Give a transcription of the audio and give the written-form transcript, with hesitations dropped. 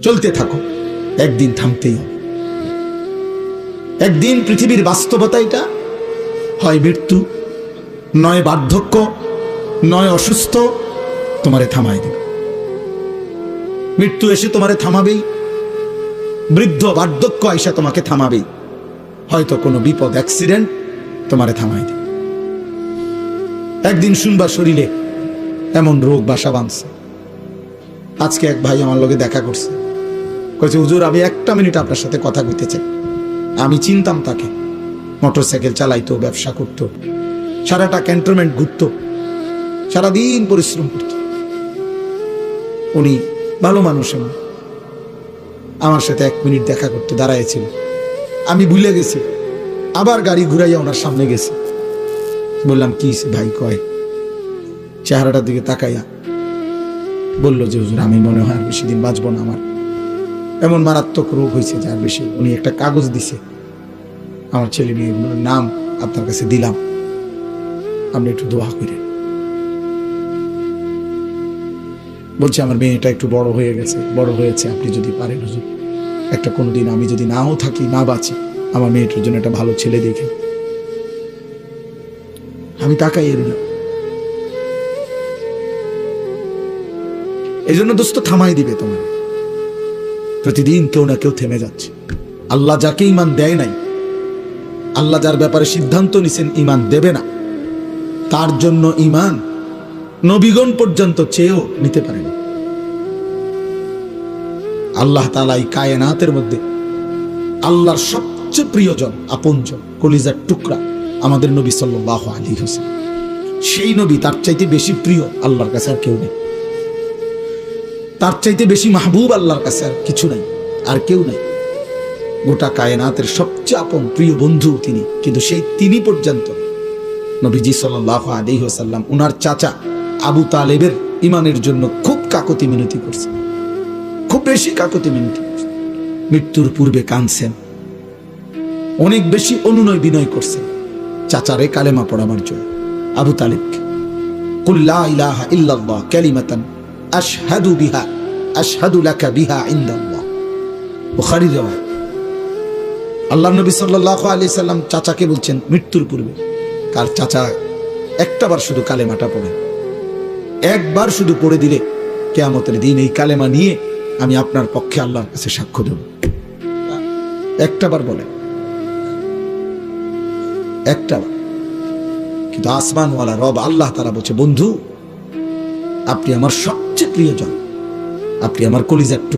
চলতে থাকো, একদিন থামতেই হবে। একদিন পৃথিবীর বাস্তবতা এটা, হয় মৃত্যু, নয় বার্ধক্য, নয় অসুস্থ, তোমারে থামাই দিবে। মৃত্যু এসে তোমারে থামাবেই, বৃদ্ধ বার্ধক্য আইসা তোমাকে থামাবেই, হয়তো কোনো বিপদ অ্যাক্সিডেন্ট তোমারে থামাই দিবে। একদিন শুনবা শরীরে এমন রোগ বাসা বাঁধছে। আজকে এক ভাই আমার লগে দেখা করছে, কইছে হুজুর আমি একটা মিনিট আপনার সাথে কথা কইতে চাই। আমি চিনতাম তাকে, মোটরসাইকেল চালাইতো, ব্যবসা করতো, সারাটা ক্যান্টনমেন্ট ঘুরতো, সারাদিন পরিশ্রম করত। উনি ভালো মানুষ, আমার সাথে এক মিনিট দেখা করতে দাঁড়াইছিল। আমি ভুলে গেছি, আবার গাড়ি ঘুরাইয়া ওনার সামনে গেছি। বললাম কি ভাই? কয় চেহারাটার দিকে তাকাইয়া বলল যে হুজুর আমি মনে হয় বেশি দিন বাঁচবো না, আমার এমন মারাত্মক রোগ হয়েছে যে আর বেশি। উনি একটা কাগজ দিছে, আমার ছেলে মেয়েগুলোর নাম আপনার কাছে দিলাম, আপনি একটু দোয়া করেন। বলছে আমার মেয়েটা একটু বড় হয়ে গেছে, বড় হয়েছে, আপনি যদি পারেন হুজুর একটা কোনোদিন আমি যদি নাও থাকি, না বাঁচি, আমার মেয়েটার জন্য একটা ভালো ছেলে দেখে। আমি তাকাই রইলাম। এই জন্য দোস্ত থামাই দিবে তোমার। প্রতিদিন কেউ না কেউ থেমে যাচ্ছে। আল্লাহ যাকে ঈমান দেয় নাই, আল্লাহ যার ব্যাপারে সিদ্ধান্ত নিছেন ঈমান দেবে না, তার জন্য ঈমান নবীগণ পর্যন্ত চেয়েও নিতে পারে না। আল্লাহ তাআলা এই কায়নাতের মধ্যে আল্লাহর সবচেয়ে প্রিয়জন, আপনজন, কলিজার টুকরা আমাদের নবী সাল্লাল্লাহু আলাইহি ওয়াসাল্লাম। সেই নবী, তার চাইতে বেশি প্রিয় আল্লাহর কাছে আর কেউ নেই। তার চাইতে বেশি মাহবুব আল্লাহর কাছে আর কিছু নাই, আর কেউ নাই। গোটা কায়নাতের সবচেয়ে আপন প্রিয় বন্ধু তিনি, কিন্তু সেই তিনি পর্যন্ত নবীজি সাল্লাল্লাহু আলাইহি ওয়াসাল্লাম উনার চাচা আবু তালেবের ইমানের জন্য খুব কাকুতি মিনতি করছেন, খুব বেশি কাকুতি মিনতি করছেন। মৃত্যুর পূর্বে কাঁদছেন, অনেক বেশি অনুনয় বিনয় করছেন চাচারে কালেমা পড়াবার জন্য। আবু তালেবকে কুল লা ইলাহা ইল্লাল্লাহ কালিমাতান আশহাদু বিহা আশহাদু লাকা বিহা ইনদাল্লাহ, বুখারী riwayat। আল্লাহর নবী সাল্লাল্লাহু আলাইহি সাল্লাম চাচাকে বলছেন মৃত্যুর পূর্বে, কার চাচা একটাবার শুধু কালেমাটা পড়ে, একবার শুধু পড়ে দিলে কিয়ামতের দিন এই কালেমা নিয়ে আমি আপনার পক্ষে আল্লাহর কাছে সাক্ষ্য দেব। একটাবার বলে, একটাবার। কিন্তু আসমানওয়ালা রব আল্লাহ তাআলা বলছে বন্ধু আপনি আমার সবচেয়ে প্রিয়জন, আপনি আমার কলিজার